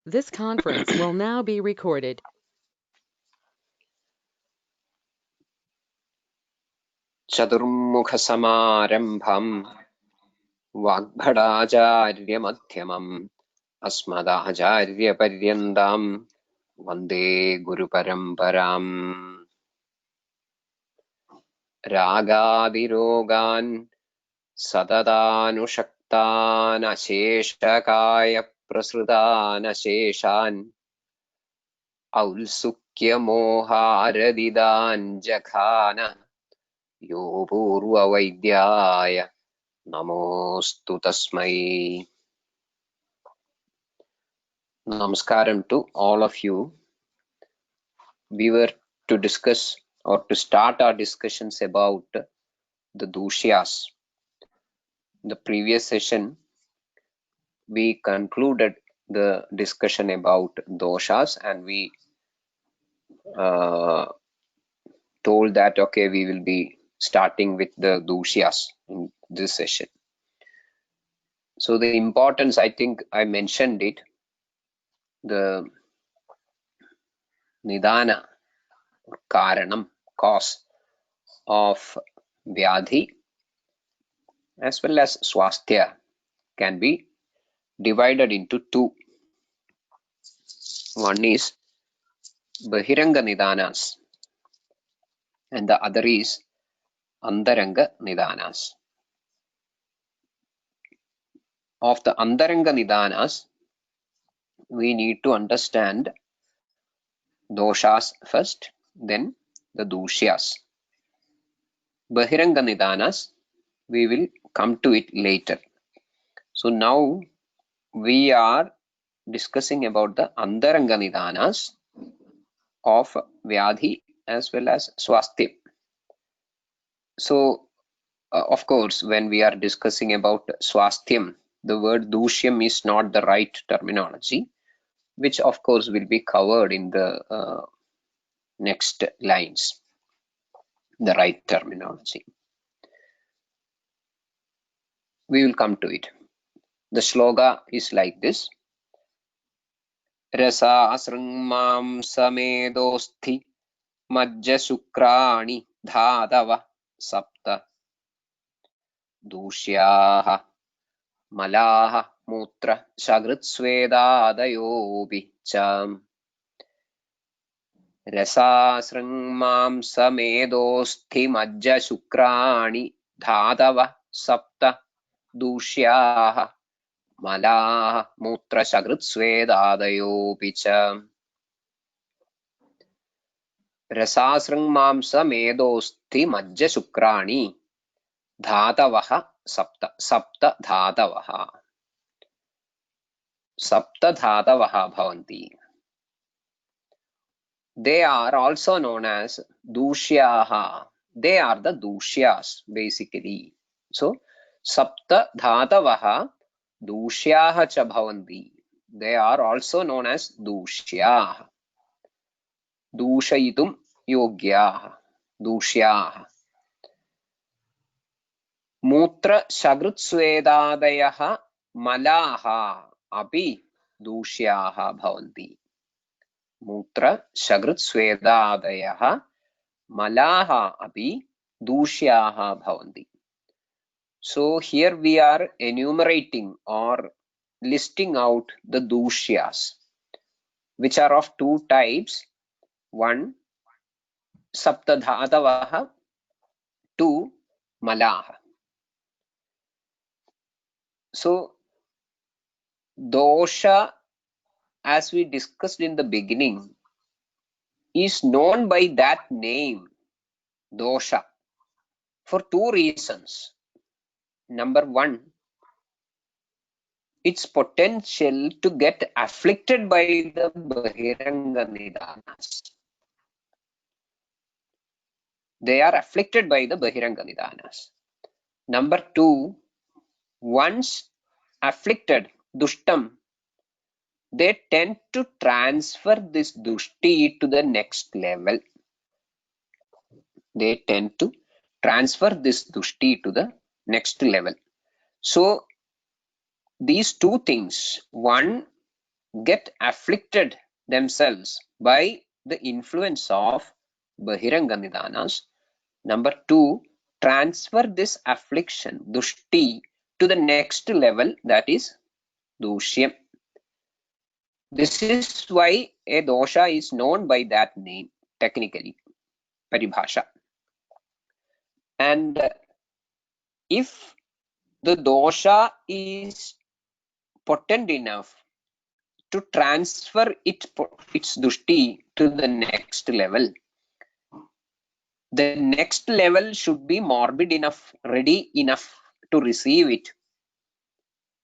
This conference will now be recorded. चतुर्मुखसमारम्भम् वाग्भटाचार्यमध्यमम् अस्मदाचार्यपर्यन्ताम् वन्दे गुरुपरम्पराम्। रागादिरोगान् सततानुषक्तान् अशेषकायप्रसृतान् अशेषान् औत्सुक्यमोहारदिदान् जघान यो पूर्ववैद्याय नमोऽस्तु तस्मै। Namaskaram to all of you. We were to discuss or to start our discussions about the doshyas. In the previous session, we concluded the discussion about doshas and we told that, okay, we will be starting with the doshyas in this session. So the importance, I think I mentioned it, the nidana, karanam, cause of vyadhi as well as swasthya can be divided into two. One is bahiranga nidanas and the other is antaranga nidanas. Of the antaranga nidanas, we need to understand doshas first, then the doshyas. Bahiranga nidanas, we will come to it later. So now we are discussing about the antaranga nidanas of vyadhi as well as swasthya. So of course, when we are discussing about swasthyam, the word dushyam is not the right terminology, which of course will be covered in the next lines, the right terminology. We will come to it. The shloka is like this. Rasa asrangmam samedosti majja sukrani dhadava sapta dushyaha malaha mutra shagritsvedadayopi cha रसासृङ्मांसमेदोस्थि मज्ज शुक्राणि धातव सप्त दूष्याः मलाः मूत्रशकृत्स्वेदादयोऽपि च रसासृङ्मांसमेदोस्थि मज्ज शुक्राणि धातवः सप्त सप्त धातवः सप्त धातवः भवन्ति. They are also known as dushyaha. They are the dushyas basically. So sapta dhatavaha dushyaha cha bhavanti. They are also known as dushyaha. Dushayitum yogyaha. Dushyaha. Mutra shagrutsvedadayaha malaha api dushyaha bhavanti. Mutra shagrutsvedadayaha malaha api dushyaha bhavanti. So here we are enumerating or listing out the dushyas, which are of two types. One, saptadhatavaha, two, malaha. So dosha, as we discussed in the beginning, is known by that name, dosha, for two reasons. Number one, its potential to get afflicted by the bahiranga nidanas. They are afflicted by the bahiranga nidanas. Number two, once afflicted, dushtam, they tend to transfer this dushti to the next level. They tend to transfer this dushti to the next level. So these two things, one, get afflicted themselves by the influence of Bahiranga Nidanas. Number 2, transfer this affliction, dushti, to the next level, that is dushyam. This is why a dosha is known by that name, technically, paribhasha. And if the dosha is potent enough to transfer its dushti to the next level, the next level should be morbid enough, ready enough to receive it.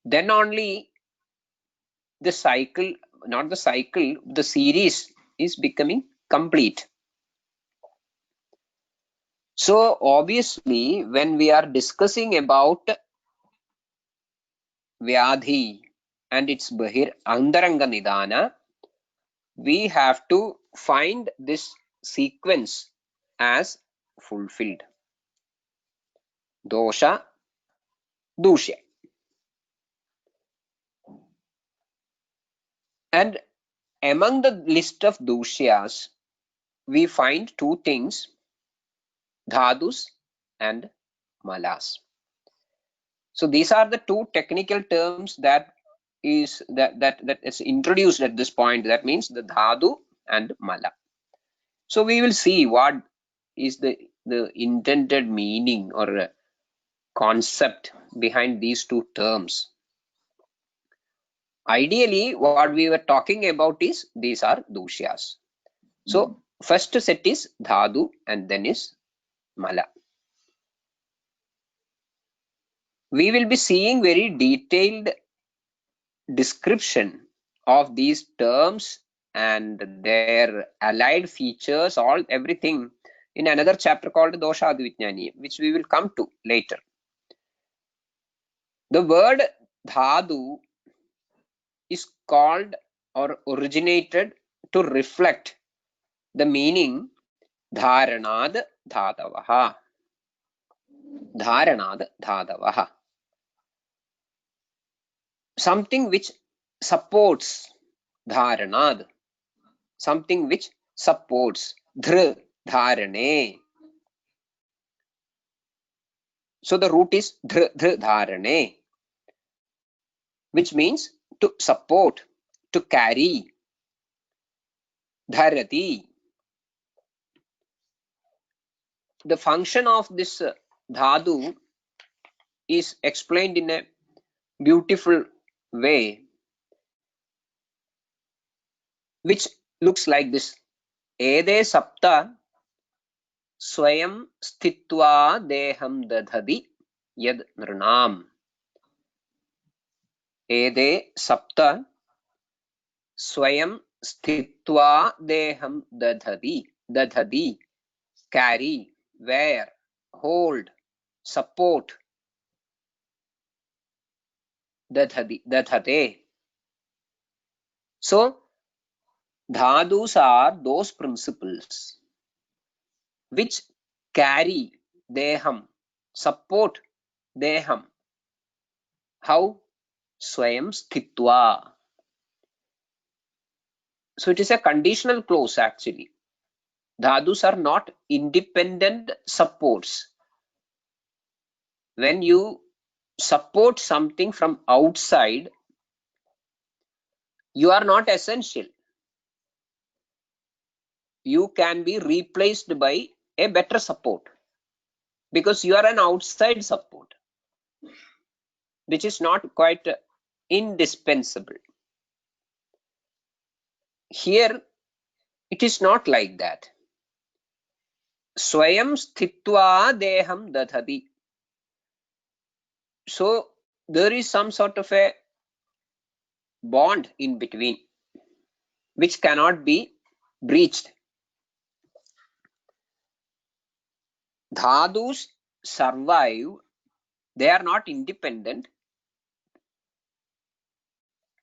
Then only the cycle, not the cycle, the series is becoming complete. So obviously, when we are discussing about Vyadhi and its Antaranga Nidana, we have to find this sequence as fulfilled. Dosha, Dushya. And among the list of Dushyas, we find two things, Dhadus and Malas. So these are the two technical terms that is introduced at this point. That means the Dhadu and Mala. So we will see what is the intended meaning or concept behind these two terms. Ideally, what we were talking about is these are Dushyas. So first set is Dhadu and then is Mala. We will be seeing very detailed description of these terms and their allied features, everything in another chapter called Dosha Advijnani, which we will come to later. The word Dhadu is called or originated to reflect the meaning Dharanad Dhadavaha. Dharanad Dhadavaha. Something which supports Dharanad. Something which supports Dhr Dharane. So the root is Dhr Dharane, which means to support, to carry. Dharati. The function of this dhadu is explained in a beautiful way, which looks like this. Ede sapta swayam sthitva deham dadhadi yad nrnam. Ede sapta swayam sthitva deham dadhadi, carry, wear, hold, support, dadhate. So dhadus are those principles which carry deham, support deham. How? Swayam sthitva. So it is a conditional clause actually. Dhadus are not independent supports. When you support something from outside, you are not essential. You can be replaced by a better support because you are an outside support, which is not quite indispensable. Here, it is not like that. Swayam sthitva deham dadhati. So there is some sort of a bond in between, which cannot be breached. Dhadus survive, they are not independent,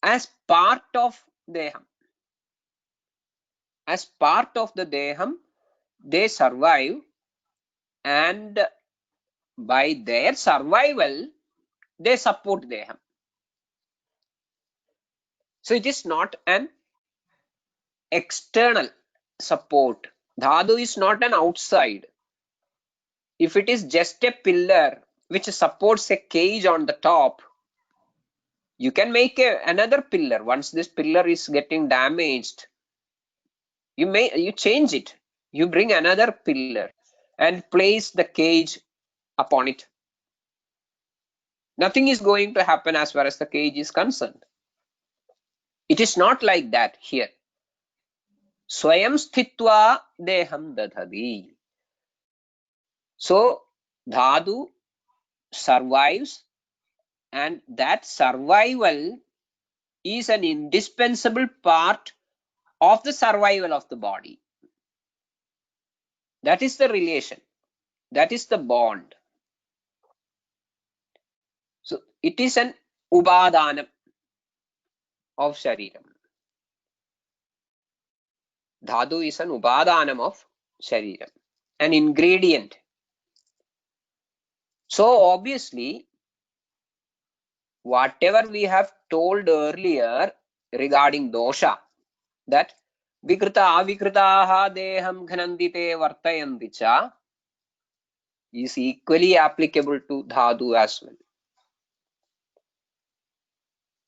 as part of deham. As part of the deham, they survive, and by their survival, they support deham. So it is not an external support. Dhatu is not an outside. If it is just a pillar which supports a cage on the top, you can make another pillar. Once this pillar is getting damaged, you change it. You bring another pillar and place the cage upon it. Nothing is going to happen as far as the cage is concerned. It is not like that here. Swayam sthitva deham dadhadi. So dhatu survives, and that survival is an indispensable part of the survival of the body. That is the relation. That is the bond. So it is an upadanam of shariram. Dhatu is an upadanam of shariram, an ingredient. So obviously, whatever we have told earlier regarding dosha, that vikrita avikritaha deham ghanandite vartayanti cha, is equally applicable to dhatu as well.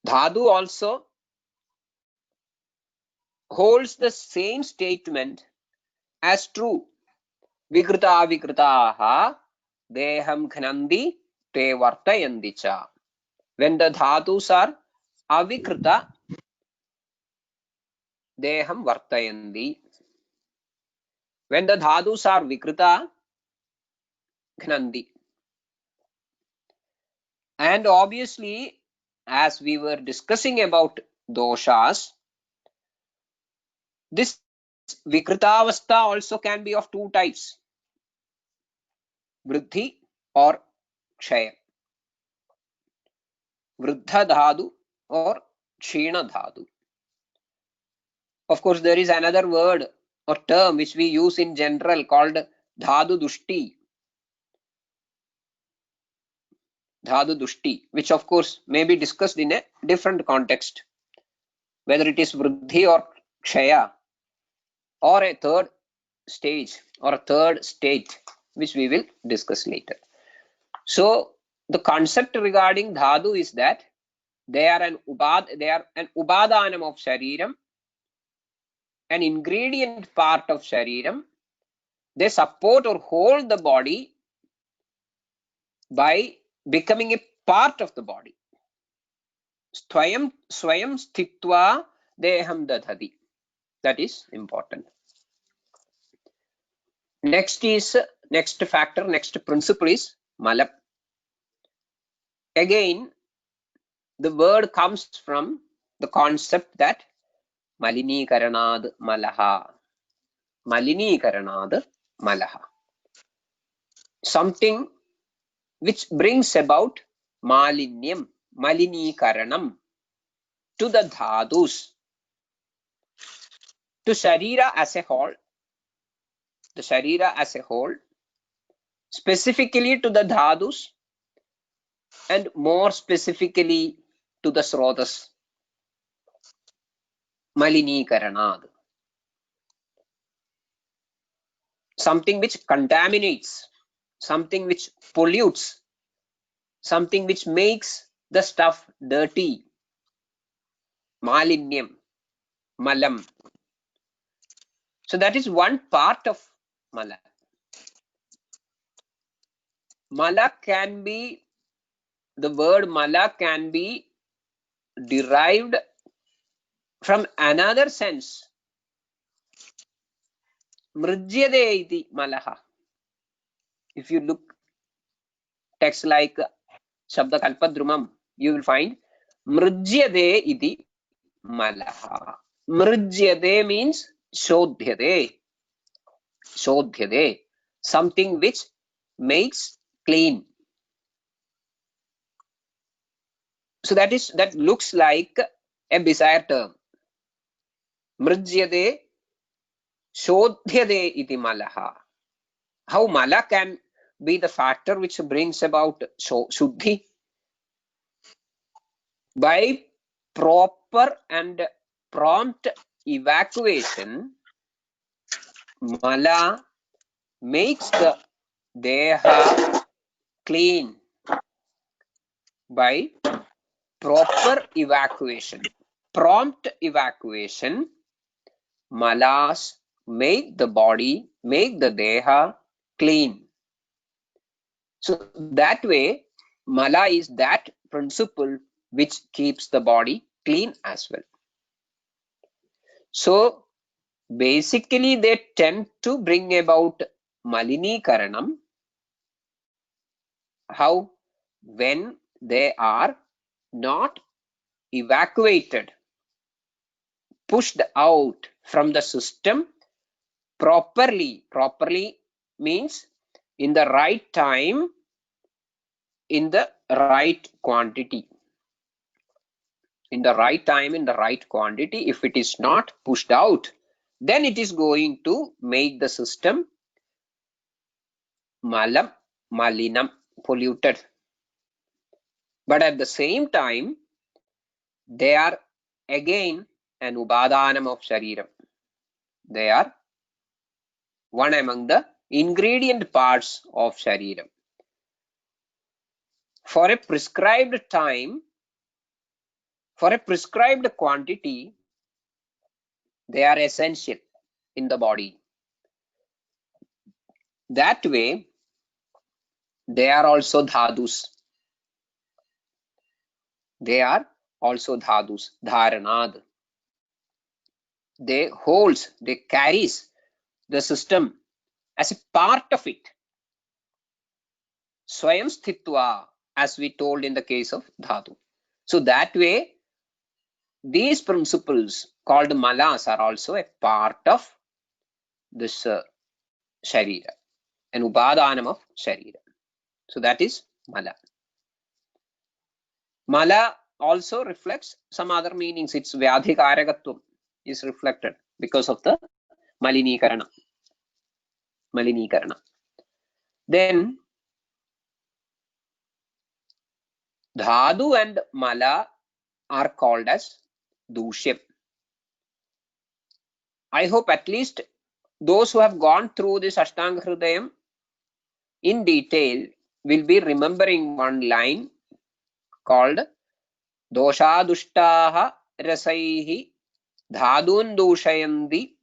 Dhatu also holds the same statement as true. Vikrita avikritaha deham ghanandi te vartayanti cha. When the dhatus are avikrita, deham vartayanti. When the dhatus are vikrita, ghanandi. And obviously, as we were discussing about doshas, this vikritavastha also can be of two types, vriddhi or kshaya. Vruddha dhatu or kshina dhatu. Of course, there is another word or term which we use in general called dhatu dushti. Dhatu dushti, which of course may be discussed in a different context, whether it is vriddhi or kshaya, or a third stage or a third state, which we will discuss later. So the concept regarding dhatu is that they are an upadanam of shariram, an ingredient part of shariram. They support or hold the body by becoming a part of the body. Swayam sthitva deham dadhati. That is important. Next factor, next principle is malam. Again, the word comes from the concept that malinikaranad malaha. Malinikaranad malaha. Something which brings about malinyam, malinikaranam to the dhadus, to sharira as a whole, the sharira as a whole, specifically to the dhadus, and more specifically to the srotas. Malinikaranad. Something which contaminates, something which pollutes, something which makes the stuff dirty. Malinyam, malam. So that is one part of mala. Mala can be, the word mala can be derived from another sense. Mrijyade iti malaha. If you look text like Shabda Kalpadrumam, you will find Mrijyade iti malaha. Mrijyade means shodhyade. Shodhyade. Something which makes clean. So that looks like a bizarre term. Mrijyade shodhyade iti malaha. How mala can be the factor which brings about shuddhi? By proper and prompt evacuation, mala makes the deha clean by proper evacuation. Prompt evacuation, malas make the body, make the deha clean. So that way, mala is that principle which keeps the body clean as well. So basically, they tend to bring about malinikaranam. How? When they are not evacuated, pushed out from the system properly. Properly means in the right time, in the right quantity. In the right time, in the right quantity. If it is not pushed out, then it is going to make the system malam, malinam, polluted. But at the same time, they are again an upadanam of shariram. They are one among the ingredient parts of shariram. For a prescribed time, for a prescribed quantity, they are essential in the body. That way, they are also dhadus. They are also dhadus, dharanad. They holds, they carries the system as a part of it. Swayam sthitva, as we told in the case of dhatu. So that way, these principles called malas are also a part of this sharira, an upadanam of sharira. So that is mala. Mala also reflects some other meanings. Its vyadhikarakatvam is reflected because of the malinikarana. Then dhadu and mala are called as dushyam. I hope at least those who have gone through this Ashtanga Hridayam in detail will be remembering one line called Doshadushtaha rasaihi dhadun dushayandi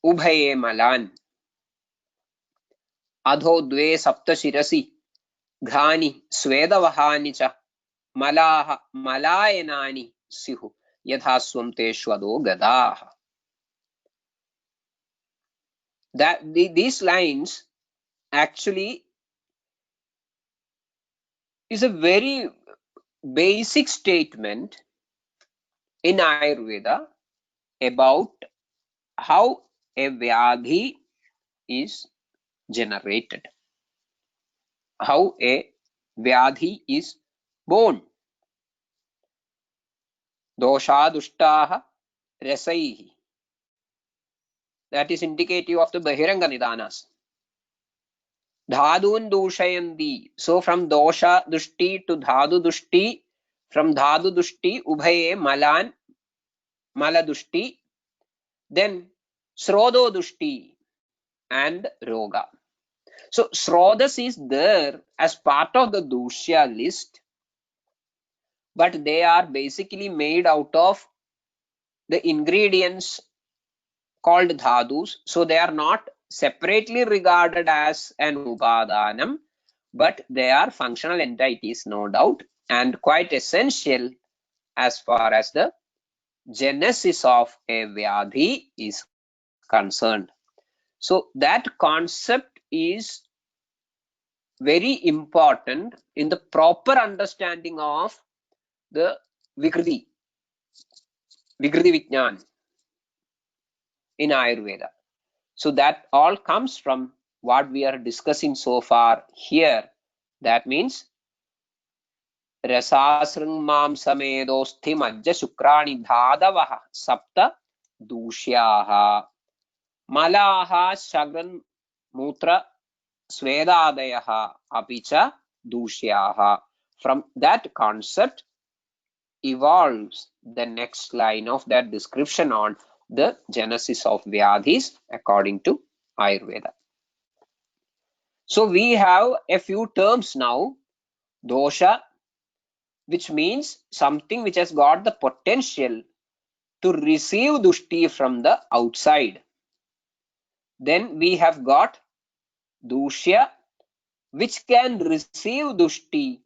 ubhaye malan adho dve sapta shirasi ghani swedavahani cha malaha malayanani sihu yadhaswam teshwado gadaha. These lines actually is a very basic statement in Ayurveda about how a vyadhi is generated, how a vyadhi is born. Doshadushtaha rasaihi. That is indicative of the Bahiranga Nidanas. Dhadun dushayandi. So from dosha dushti to dhadu dushti, from dhadu dushti ubhaye malan, mala dushti, then srodo dushti and roga. So srodas is there as part of the dushya list, but they are basically made out of the ingredients called dhadus. So they are not separately regarded as an upadanam, but they are functional entities, no doubt, and quite essential as far as the genesis of a vyadhi is concerned. So that concept is very important in the proper understanding of the Vikriti Vijnan in Ayurveda. So that all comes from what we are discussing so far here. That means Rasasring mam samedosti majja shukrani dhadavaha sapta dushyaha malaha shagran mutra svedadayaha apicha dushyaha. From that concept evolves the next line of that description on the genesis of Vyadhis according to Ayurveda. So we have a few terms now. Dosha, which means something which has got the potential to receive dushti from the outside. Then we have got dushya, which can receive dushti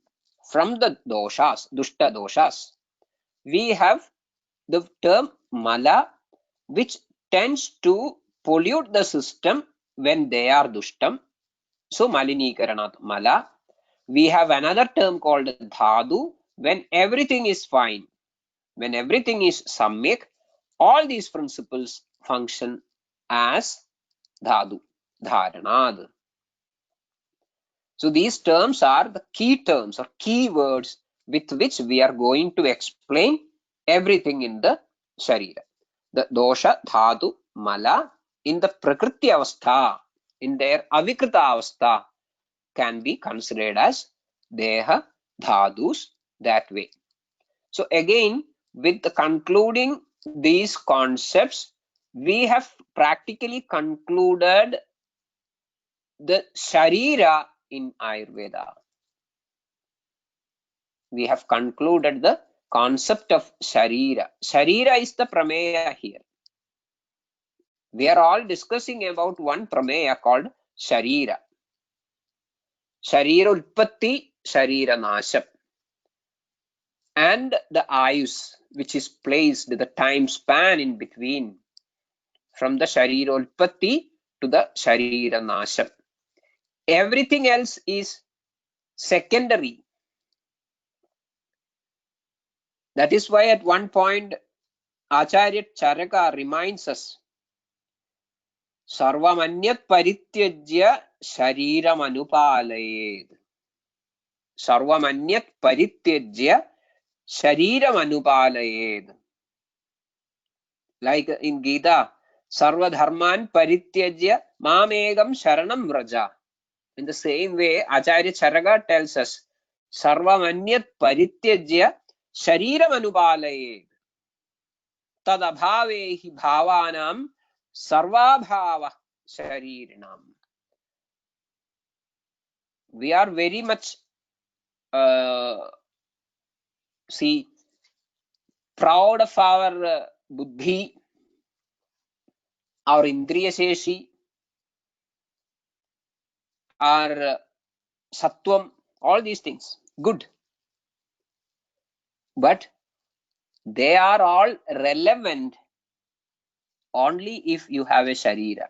from the doshas, dushta doshas. We have the term mala, which tends to pollute the system when they are dushtam. So malinikaranat mala. We have another term called dhadu, when everything is fine, when everything is samyak, all these principles function as dhadu, dharanad. So these terms are the key terms or key words with which we are going to explain everything in the sharira. The dosha, dhatu, mala in the prakriti avastha, in their avikrita avastha, can be considered as deha dhadus that way. So again, with the concluding these concepts, we have practically concluded the sharira in Ayurveda. We have concluded the concept of sharira. Sharira is the prameya here. We are all discussing about one prameya called sharira. Sharira utpatti, sharira nasham. And the ayus, which is placed, the time span in between from the sharira utpatti to the sharira nasham. Everything else is secondary. That is why at one point Acharya Charaka reminds us, Sarvamanyat parityajya shariram anupalayed. Sarvamanyat parityajya shariram anupalayed. Like in Gita, Sarva dharman parityajya mamegam sharanam vraja. In the same way, Acharya Charaka tells us, Sarvamanyat parityajya shariram anupalayed. Tad abhavehi bhavanam sarvabhava sharirinam. We are very much proud of our buddhi, our indriya sheshi, our sattvam, all these things, good. But they are all relevant only if you have a sharira.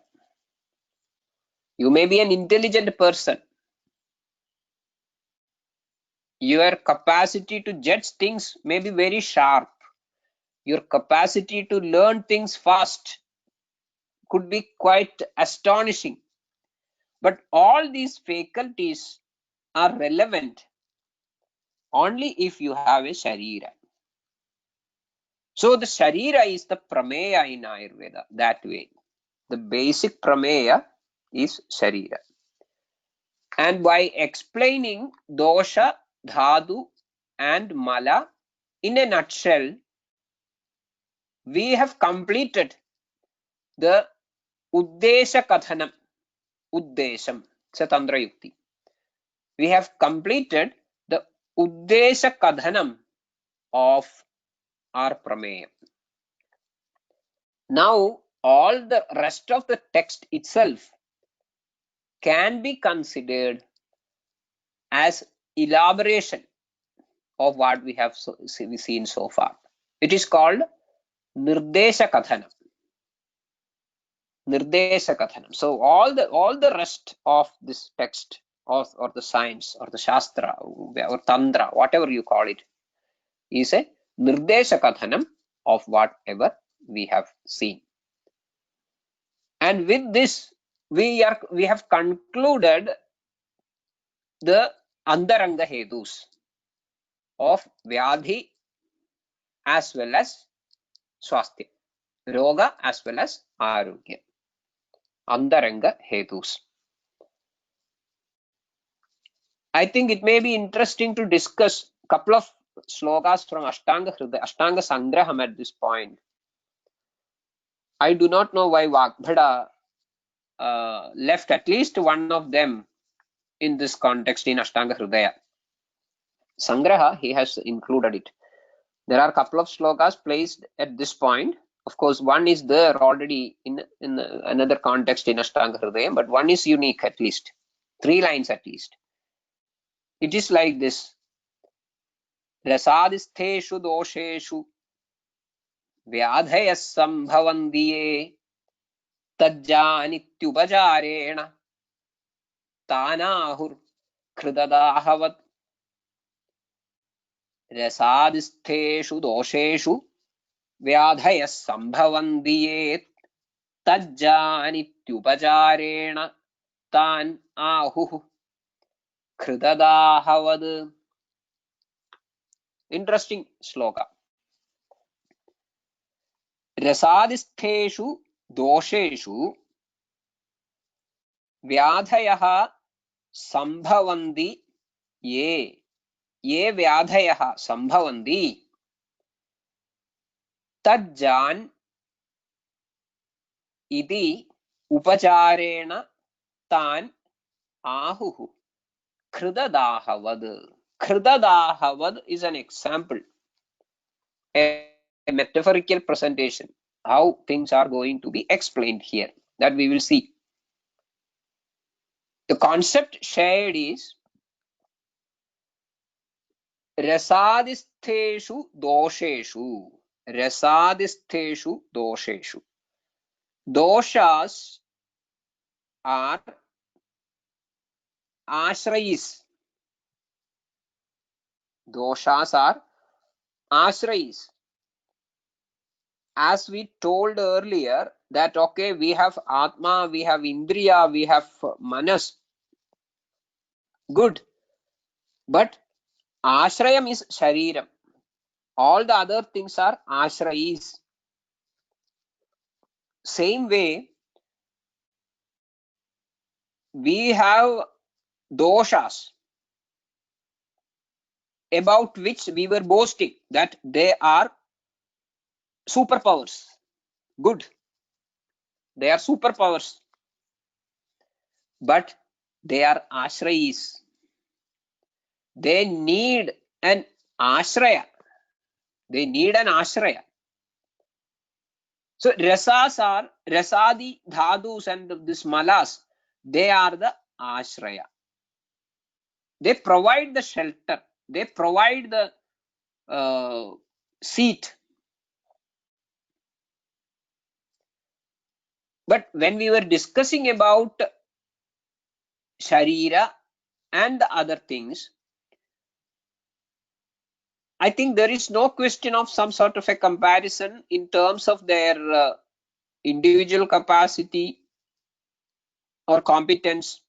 You may be an intelligent person. Your capacity to judge things may be very sharp. Your capacity to learn things fast could be quite astonishing. But all these faculties are relevant only if you have a sharira. So the sharira is the prameya in Ayurveda, that way. The basic prameya is sharira. And by explaining dosha, dhatu and mala in a nutshell, we have completed the uddesha kathanam, uddesham, it's a tantra yukti. We have completed the uddesha kathanam of our prameya. Now all the rest of the text itself can be considered as elaboration of what we have seen so far. It is called nirdesha kathanam. Nirdesha kathanam. So all the rest of this text or the science or the shastra or tantra, whatever you call it, is a nirdesha kathanam of whatever we have seen. And with this, we have concluded the antaranga hetus of vyadhi as well as swasthya, roga as well as arogya. Antaranga hetus. I think it may be interesting to discuss a couple of slokas from Ashtanga Sangraham at this point. I do not know why Vagbhada left at least one of them in this context in Ashtanga Hridaya. Sangraha, he has included it. There are a couple of slokas placed at this point. Of course, one is there already in another context in Ashtanga Hridaya, but one is unique at least. 3 lines at least. It is like this. Rasadistheshu dosheshu vyadhayas sambhavandiye tajjanityupajarena tanahur kridadahavat. Rasadistheshu dosheshu vyadhayas sambhavandiye tajjanityupajarena tan ahuh kridadahavad. Interesting sloka. Rasadistheshu dosheshu vyadhayaha sambhavanti ye vyadhayaha sambhavanti tajjan iti upacharena tan ahuh kridadahavad. Kridadahavad is an example, a metaphorical presentation, how things are going to be explained here, that we will see. The concept shared is rasadistheshu dosheshu. Rasadistheshu dosheshu. Doshas are ashrayis. Doshas are ashrayis. As we told earlier that, okay, we have Atma, we have Indriya, we have Manas. Good. But Ashrayam is Shariram. All the other things are Ashrayis. Same way, we have doshas about which we were boasting that they are superpowers. Good. They are superpowers. But they are Ashrayis. They need an Ashraya. They need an Ashraya. So rasas are rasadi dhadus and this malas. They are the Ashraya. They provide the shelter. They provide the seat. But when we were discussing about Sharira and the other things, I think there is no question of some sort of a comparison in terms of their individual capacity or competence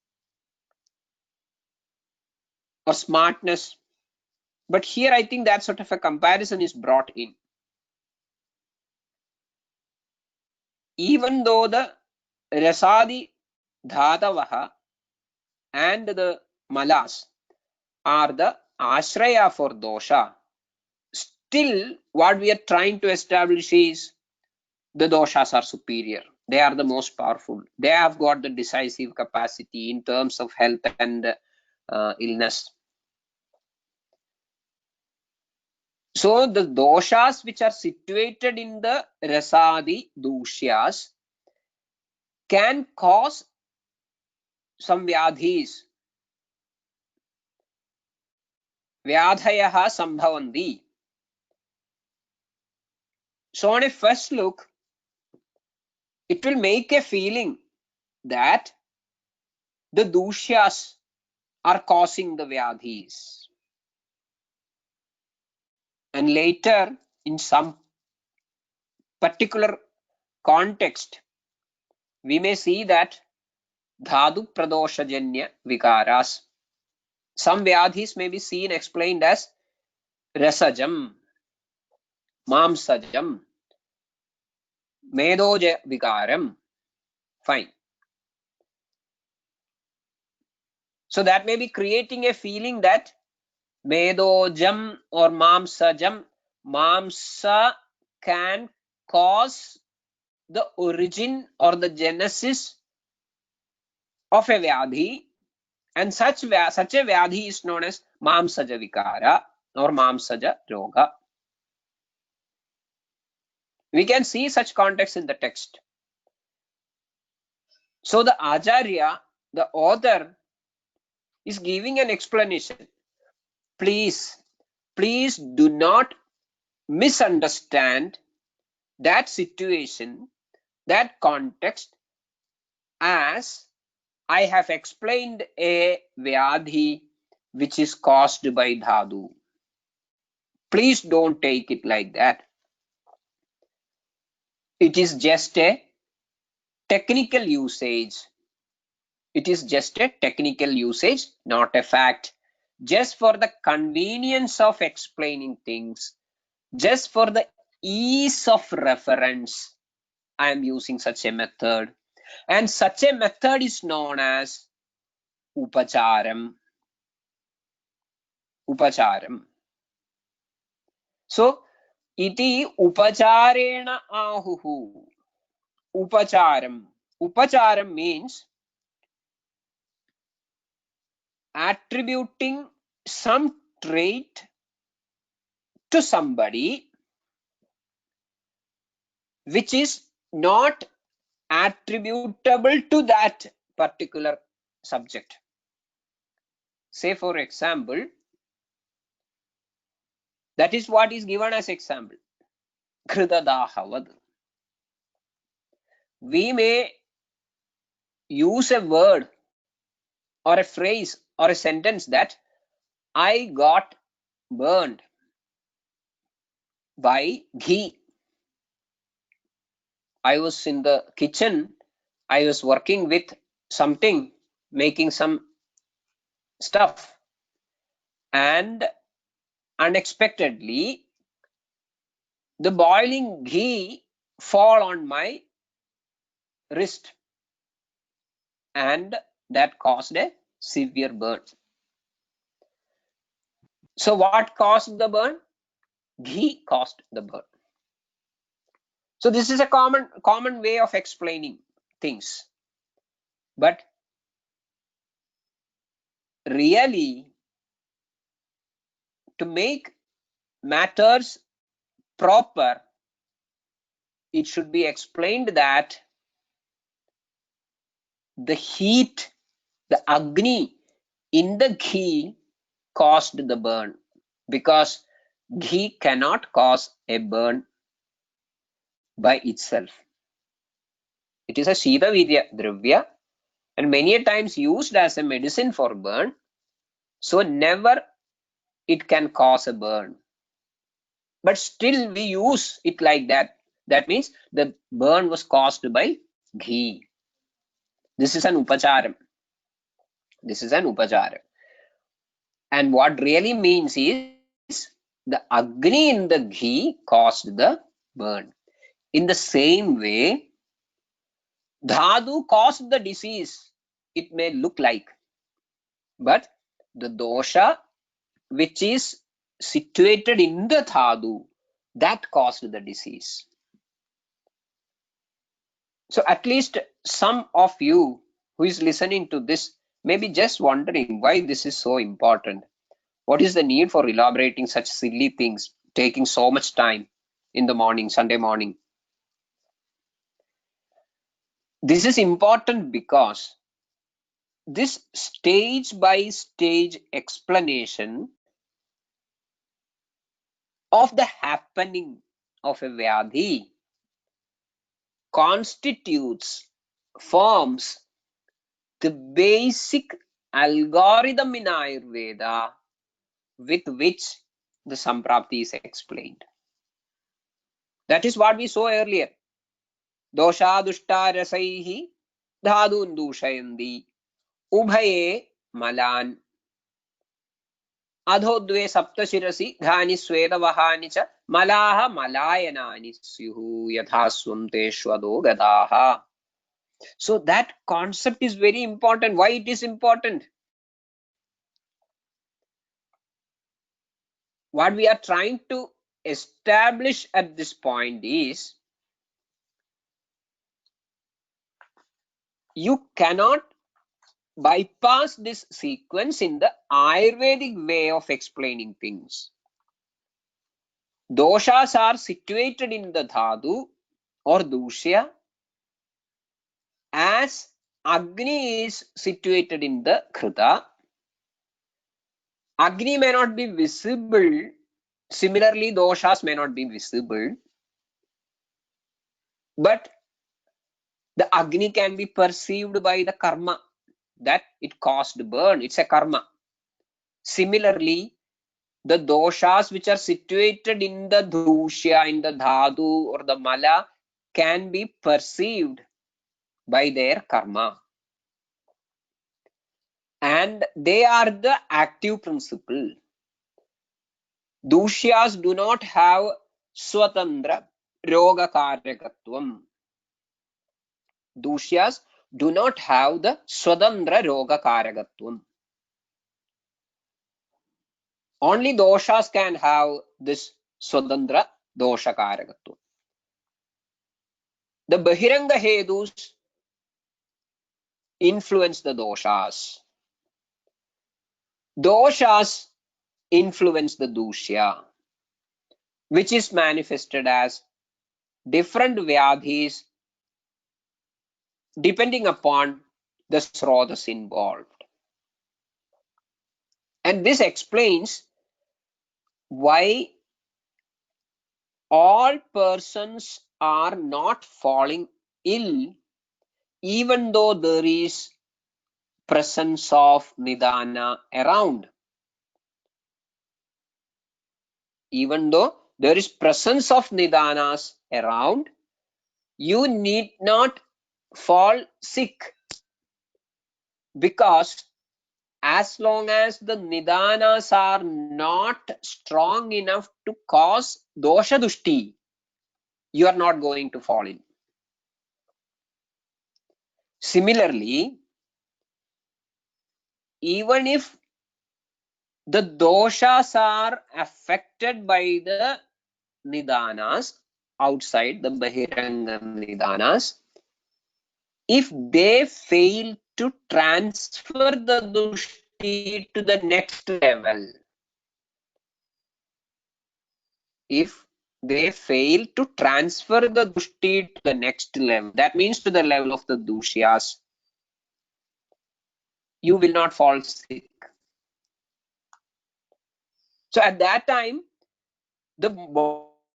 or smartness. But here I think that sort of a comparison is brought in. Even though the rasadi dhadavaha and the malas are the ashraya for dosha, still what we are trying to establish is the doshas are superior. They are the most powerful. They have got the decisive capacity in terms of health and illness. So the doshas which are situated in the rasadi dushyas can cause some vyadhis. Vyadhayaha sambhavanti. So on a first look, it will make a feeling that the dushyas are causing the vyadhis. And later, in some particular context, we may see that dhadu pradoshajanya vikaras. Some vyadhis may be seen explained as rasajam, mamsajam, medoja vikaram. Fine. So that may be creating a feeling that Medojam or mamsajam. Mamsa can cause the origin or the genesis of a vyadhi, and such a vyadhi is known as mamsaja vikara or mamsaja roga. We can see such context in the text. So the Acharya, the author, is giving an explanation. Please do not misunderstand that situation, that context, as I have explained a vyadhi which is caused by dhatu. Please don't take it like that. It is just a technical usage. It is just a technical usage, not a fact. Just for the convenience of explaining things, just for the ease of reference, I am using such a method. And such a method is known as upacharam. Upacharam. So, iti upacharena ahuhu. Upacharam. Upacharam means attributing some trait to somebody which is not attributable to that particular subject. Say, for example, that is what is given as example. Kritadahavad. We may use a word or a phrase or a sentence that I got burned by ghee. I was in the kitchen, I was working with something, making some stuff, and unexpectedly the boiling ghee fall on my wrist, and that caused a severe burn. So what caused the burn? Ghee caused the burn. So this is a common way of explaining things. But really, to make matters proper, it should be explained that the heat, the agni in the ghee caused the burn, because ghee cannot cause a burn by itself. It is a Shitavirya dravya and many a times used as a medicine for burn. So never it can cause a burn. But still we use it like that. That means the burn was caused by ghee. This is an upacharam. This is an upacharam. And what really means is the agni in the ghee caused the burn. In the same way, dhatu caused the disease, it may look like, but the dosha which is situated in the dhatu, that caused the disease. So at least some of you who is listening to this may be just wondering why this is so important. What is the need for elaborating such silly things, taking so much time in the morning, Sunday morning? This is important because this stage by stage explanation of the happening of a vyadhi forms the basic algorithm in Ayurveda with which the Samprapti is explained. That is what we saw earlier. Dosha dushta rasaihi dhadun dushayandi ubhaye malan adhodve saptashirasi dhani swedavahani cha malaha malayanani syuhu yathasvam teshwado gadaha. So that concept is very important. Why it is important? what we are trying to establish at this point is you cannot bypass this sequence in the Ayurvedic way of explaining things. Doshas are situated in the dhatu or dushya as Agni is situated in the krita. Agni may not be visible. Similarly, doshas may not be visible. But the Agni can be perceived by the karma that it caused burn. It's a karma. Similarly, the doshas which are situated in the dushya, in the dhatu or the mala, can be perceived by their karma. And they are the active principle. Dushyas do not have swatantra roga karyakatvam. Dushyas do not have the swatantra roga karyakatvam. Only doshas can have this swatantra dosha karyakatvam. The bahiranga hedus influence the doshas. Doshas influence the dushya, which is manifested as different vyadhis depending upon the srotas involved. And this explains why all persons are not falling ill even though there is presence of nidana around. Even though there is presence of nidanas around, you need not fall sick, because as long as the nidanas are not strong enough to cause dosha dushti, you are not going to fall in. Similarly, even if the doshas are affected by the nidanas outside, the bahiranga nidanas, if they fail to transfer the dushti to the next level, if they fail to transfer the dushti to the next level, that means to the level of the dushyas, you will not fall sick. So at that time, the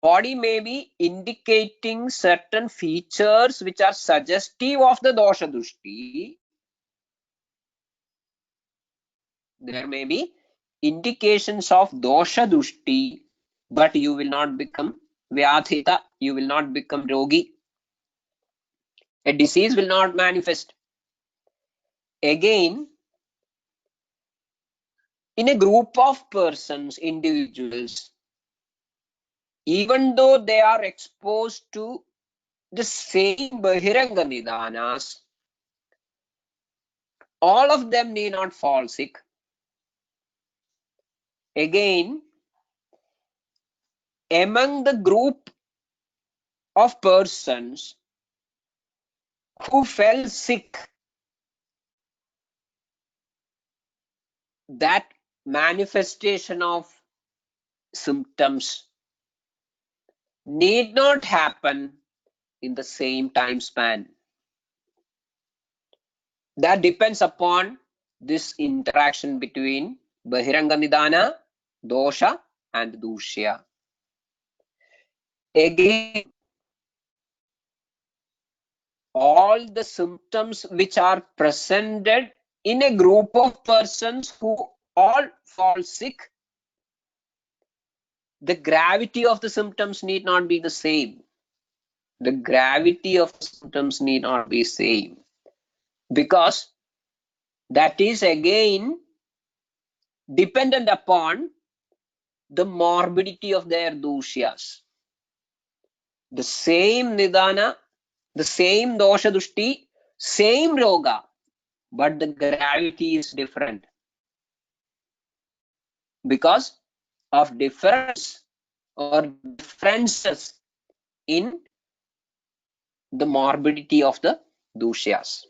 body may be indicating certain features which are suggestive of the dosha dushti. There may be indications of dosha dushti, but you will not become vyadhita, you will not become rogi. A disease will not manifest. Again, in a group of persons, individuals, even though they are exposed to the same bahiranga nidanas, all of them need not fall sick. Again, among the group of persons who fell sick, that manifestation of symptoms need not happen in the same time span. That depends upon this interaction between bahiranga nidana, dosha and dushya. Again, all the symptoms which are presented in a group of persons who all fall sick, the gravity of the symptoms need not be the same. The gravity of the symptoms need not be same, because that is again dependent upon the morbidity of their dushyas. The same nidana, the same dosha dushti, same roga, but the gravity is different, because of difference or differences in the morbidity of the dushyas.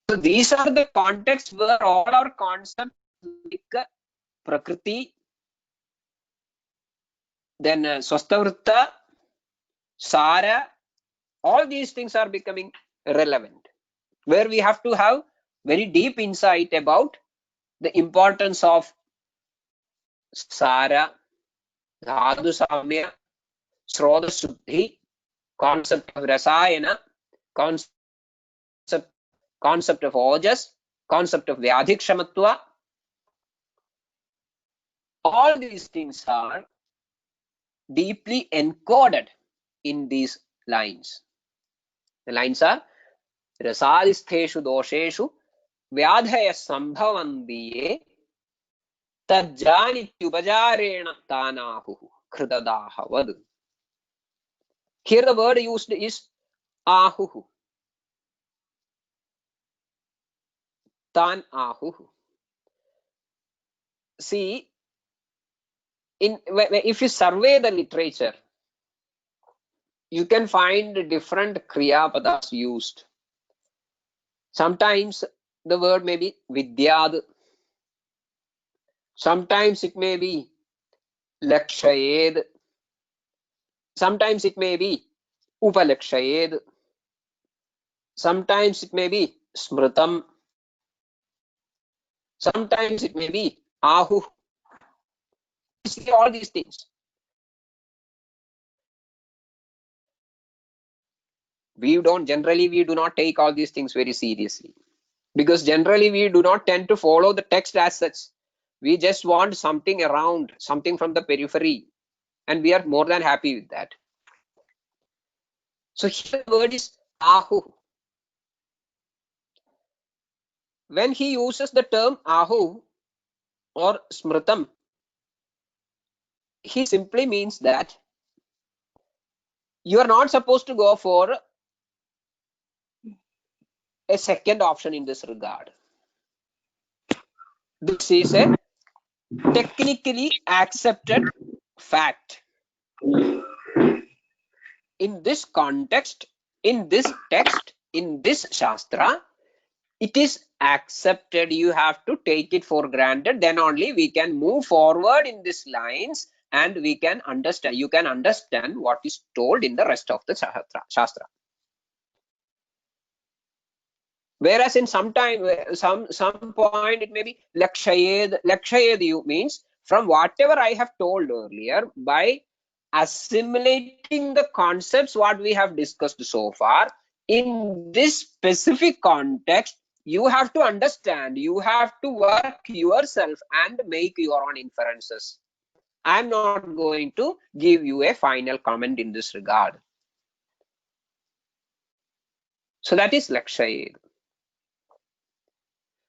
So these are the contexts where all our concepts like Prakriti, then Swastavritta, Sara, all these things are becoming relevant, where we have to have very deep insight about the importance of Sara, Dhatu Samya, Srodha Shuddhi, concept of Rasayana, concept of Ojas, concept of Vyadhikshamatva. All these things are deeply encoded in these lines. The lines are Rasadistheshu dosheshu vyadhaya sambhavandiye tajjanityupajarena tanahu kridadahavad. Here the word used is ahuhu. Tan ahuhu. See, if you survey the literature, you can find different kriya padas used. Sometimes the word may be vidyad. Sometimes it may be lakshayed. Sometimes it may be upalakshayed. Sometimes it may be smritam. Sometimes it may be ahu. See all these things. We do not take all these things very seriously, because generally we do not tend to follow the text as such. We just want something around, something from the periphery, and we are more than happy with that. So here the word is ahu. When he uses the term ahu or smritam, he simply means that you are not supposed to go for a second option in this regard. This is a technically accepted fact. In this context, in this text, in this shastra, it is accepted. You have to take it for granted. Then only we can move forward in these lines and we can understand. You can understand what is told in the rest of the shastra. Whereas in some point it may be lakshayed means from whatever I have told earlier, by assimilating the concepts what we have discussed so far in this specific context, you have to understand, you have to work yourself and make your own inferences. I'm not going to give you a final comment in this regard. So that is lakshayed.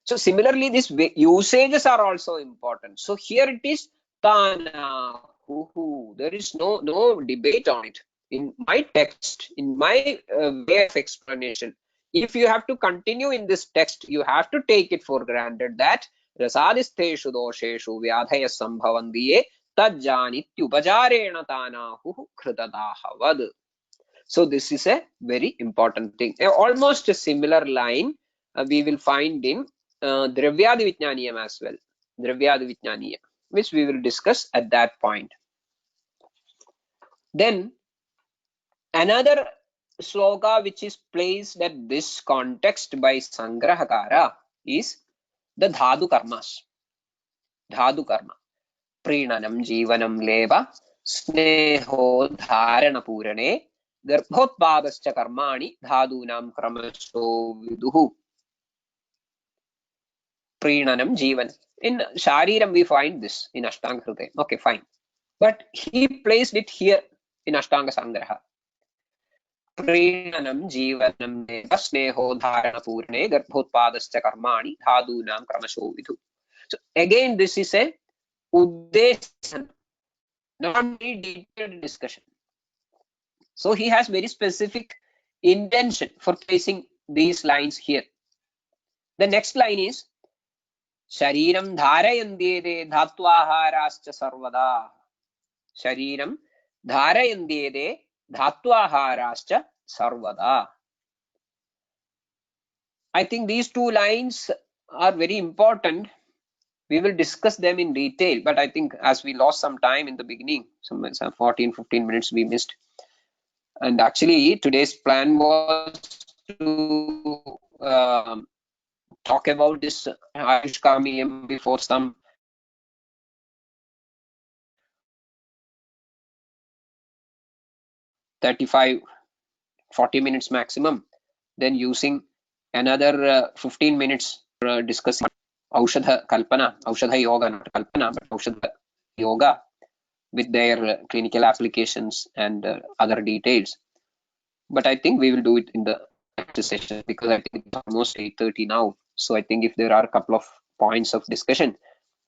So similarly, these usages are also important. So here it is tana. There is no debate on it. In my text, in my way of explanation, if you have to continue in this text, you have to take it for granted that rasadistheshu dosheshu vyadhaya sambhavandiye tajjanityupajarena tanahu kridadahavad. So this is a very important thing. Almost a similar line we will find in Dravyadi Vijnaniyam as well. Dravyadi Vijnaniyam, which we will discuss at that point. Then another sloka which is placed at this context by Sangrahakara is the Dhatu Karmas. Dhatu Karma. Prinanam Jivanam Leva Sneho Dharana Purane Garbhotpadascha Karmani Dhadunam Kramasho Viduhu. Prinanam Jivan. In Shariram we find this in Ashtanga Hridaya. Okay, fine. But he placed it here in Ashtanga Sangraha. Prinanam Jivanam Sneho Dharana Purane Garbhotpadascha Karmani Dhadunam Kramasho Viduhu. So again, this is a Uddeshan, not very detailed discussion. So he has very specific intention for placing these lines here. The next line is Shariram dharayandyede dhatvaharascha sarvada. Shariram dharayandyede dhatvaharascha sarvada. I think these two lines are very important. We will discuss them in detail, but I think as we lost some time in the beginning, some 14-15 minutes we missed. And actually, today's plan was to talk about this Ayushkamiyam before some 35-40 minutes maximum, then using another 15 minutes discussing Aushadha Kalpana, Aushadha Yoga, not Kalpana, but Aushadha Yoga with their clinical applications and other details. But I think we will do it in the next session because I think it's almost 8:30 now. So I think if there are a couple of points of discussion,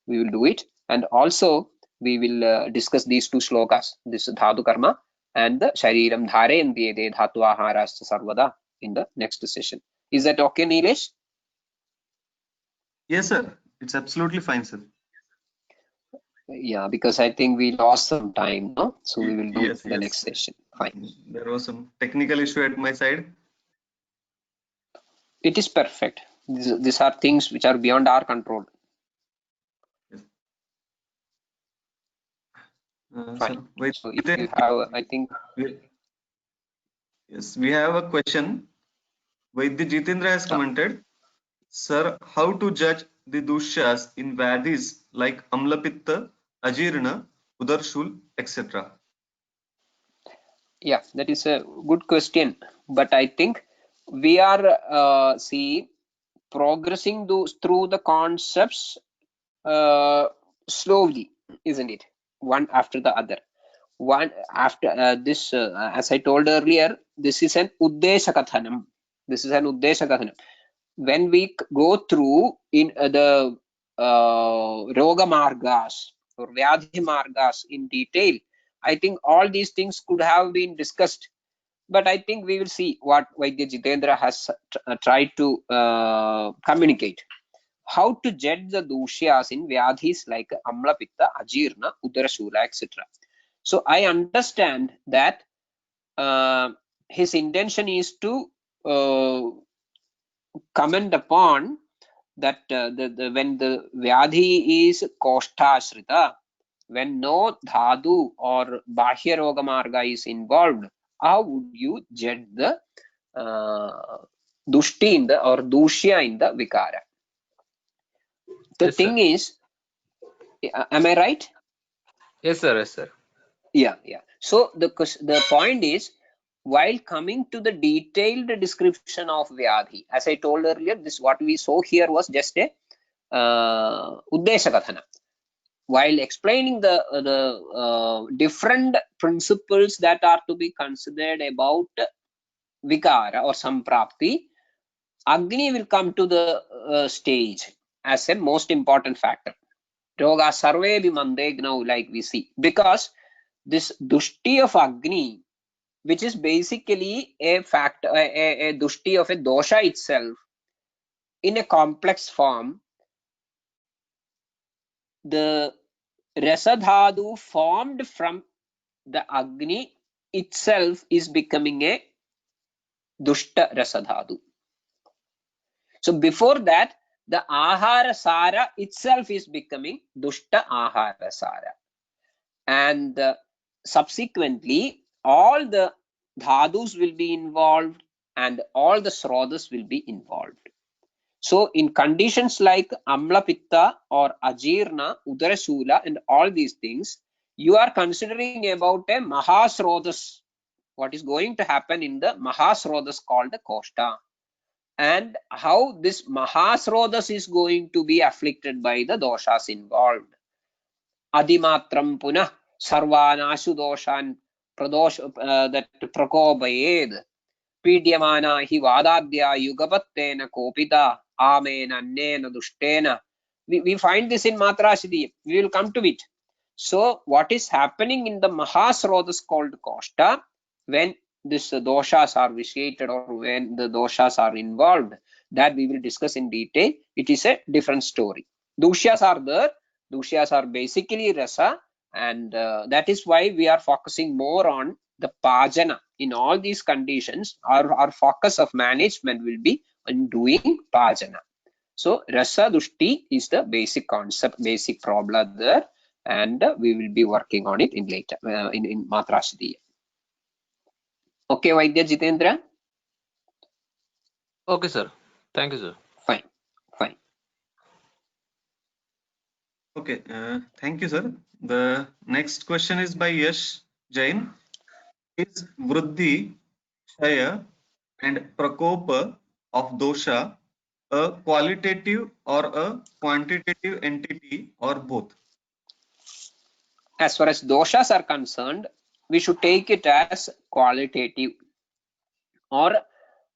we will do it. And also we will discuss these two shlokas, this Dhatu Karma and the Shariram Dhareyandyede Dhatu Aharascha Sarvada in the next session. Is that okay, Nilesh? Yes, sir. It's absolutely fine, sir. Yeah, because I think we lost some time, no? So we will do Yes, it in the yes. next session. Fine. There was some technical issue at my side. It is perfect. These are things which are beyond our control. Sir, Fine. wait, So if you have, I think. Yes, we have a question. Vaidya Jitendra has commented, sir, how to judge the dushyas in vadis like Amlapitta, Ajirna, Udarshul, etc.? Yeah, that is a good question. But I think we are progressing through the concepts slowly, isn't it? One after the other. One after this, as I told earlier, this is an Uddesha Kathanam. This is an Uddesha Kathanam. When we go through in the Roga Margas or Vyadhi Margas in detail, I think all these things could have been discussed. But I think we will see what Vaidya Jitendra has tried to communicate. How to judge the dushyas in Vyadhis like Amla Pitta, Ajirna, Udarashula, etc. So I understand that his intention is to comment upon that when the Vyadhi is Koshtashrita, when no Dhadu or Bahya Roga Marga is involved, how would you judge the Dushti in the or Dushya in the Vikara? The Yes, thing sir. is, am I right? Yes, sir. Yes, sir. Yeah. So the point is, while coming to the detailed description of Vyadhi, as I told earlier, this what we saw here was just a Uddesha Kathana. While explaining the different principles that are to be considered about Vikara or Samprapti, Agni will come to the stage as a most important factor. Roga sarve bimandegna, like we see, because this Dushti of Agni, which is basically a factor, a Dushti of a dosha itself, in a complex form, the Rasadhadu formed from the Agni itself is becoming a Dushta Rasadhadu. So before that, the Ahara Sara itself is becoming Dushta Ahara Sara. And subsequently, all the Dhadus will be involved and all the Srodhas will be involved. So in conditions like Amla Pitta or Ajirna, Udarashula and all these things, you are considering about a Mahasrodhas, what is going to happen in the Mahasrodhas called the Koshta, and how this Mahasrodhas is going to be afflicted by the doshas involved. Adimatram punah sarvanashu doshan that prakobayed Pidyamana hi vadadya yugapattena kopita amena annena dushtena. We find this in Matrashidi. We will come to it. So what is happening in the Mahasrodhas called Koshta, when this doshas are vitiated or when the doshas are involved, that we will discuss in detail. It is a different story. Dushyas are there. Dushyas are basically rasa, and that is why we are focusing more on the pajana. In all these conditions, our focus of management will be on doing pajana. So rasa dushti is the basic concept, basic problem there, and we will be working on it in later in Matrashdi. Okay, Vaidya Jitendra? Okay, sir. Thank you, sir. Fine, fine. Okay, thank you, sir. The next question is by Yash Jain. Is Vriddhi, Shaya, and Prakopa of dosha a qualitative or a quantitative entity or both? As far as doshas are concerned, we should take it as qualitative, or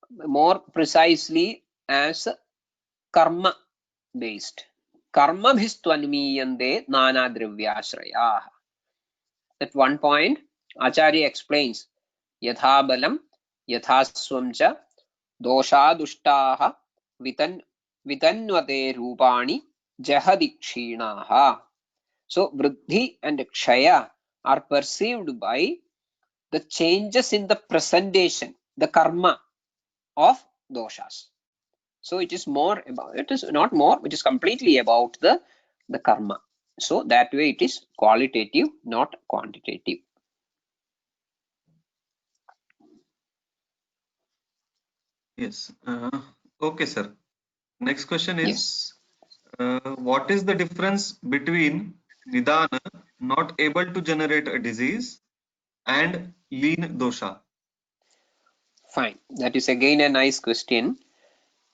more precisely as karma based. Karma bhistvanmiyande nana dravyashrayah. At one point, Acharya explains, yatha balam yatha swamcha dosha dushtaha vitanvate rupani jahadikshinaha. So vriddhi and kshaya are perceived by the changes in the presentation, the karma of doshas. So it is more about, it is not more, it is completely about the karma. So that way it is qualitative, not quantitative. Yes. Okay, sir. Next question Yes. is, what is the difference between Nidana, not able to generate a disease, and lean dosha? Fine. That is again a nice question.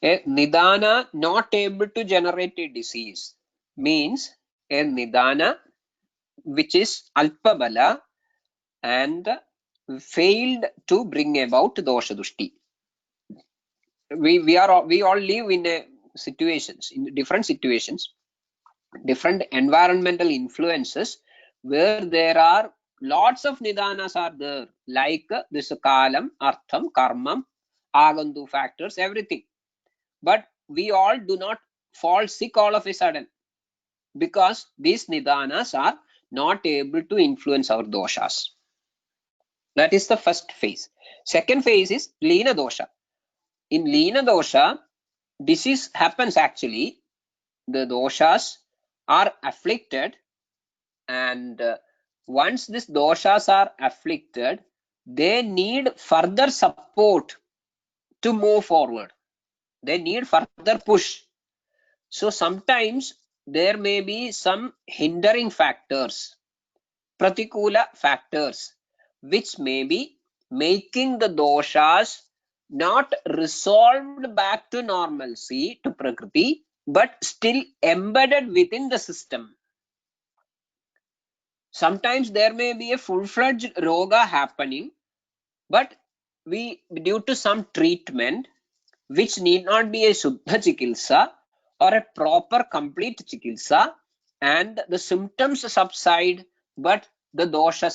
A nidana not able to generate a disease means a nidana which is alpabala and failed to bring about dosha dushti. We all live in situations, in different situations, different environmental influences, where there are lots of nidanas are there, like this kalam, artham, karmam, agantu factors, everything. But we all do not fall sick all of a sudden, because these nidanas are not able to influence our doshas. That is the first phase. Second phase is lena dosha. In lena dosha, disease happens actually. The doshas are afflicted, and once these doshas are afflicted, they need further support to move forward. They need further push. So sometimes there may be some hindering factors, pratikula factors, which may be making the doshas not resolved back to normalcy, to prakriti, but still embedded within the system. Sometimes there may be a full-fledged roga happening, but due to some treatment, which need not be a Shuddha Chikitsa or a proper complete Chikitsa, and the symptoms subside, but the dosha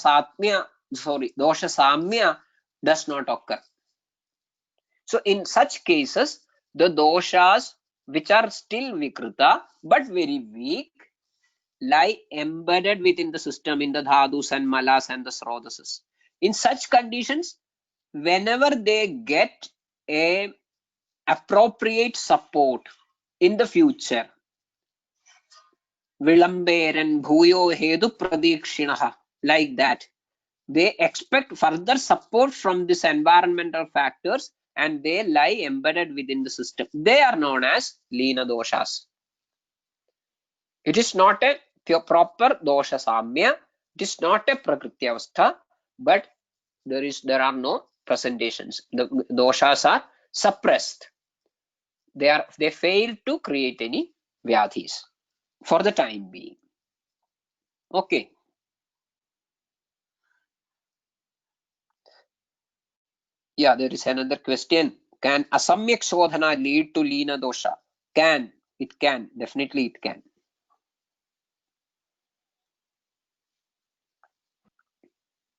samya does not occur. So in such cases, the doshas which are still vikrita but very weak lie embedded within the system, in the dhadus and malas and the srodhases. In such conditions, whenever they get a appropriate support in the future, vilamberen bhuyo hedu pradikshinaha, like that, they expect further support from this environmental factors, and they lie embedded within the system. They are known as lena doshas. It is not a proper dosha samya, it is not a prakriti avastha, but there are no presentations. The doshas are suppressed. They fail to create any vyadhis for the time being. Okay. Yeah, there is another question. Can asamyak shodhana lead to lena dosha? Can. It can. Definitely it can.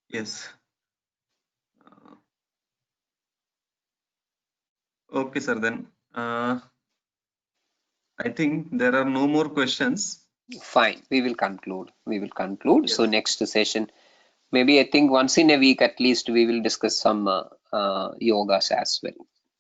Yes. Okay, sir. Then I think there are no more questions. Fine, we will conclude. So next session, maybe I think once in a week at least, we will discuss some yogas as well.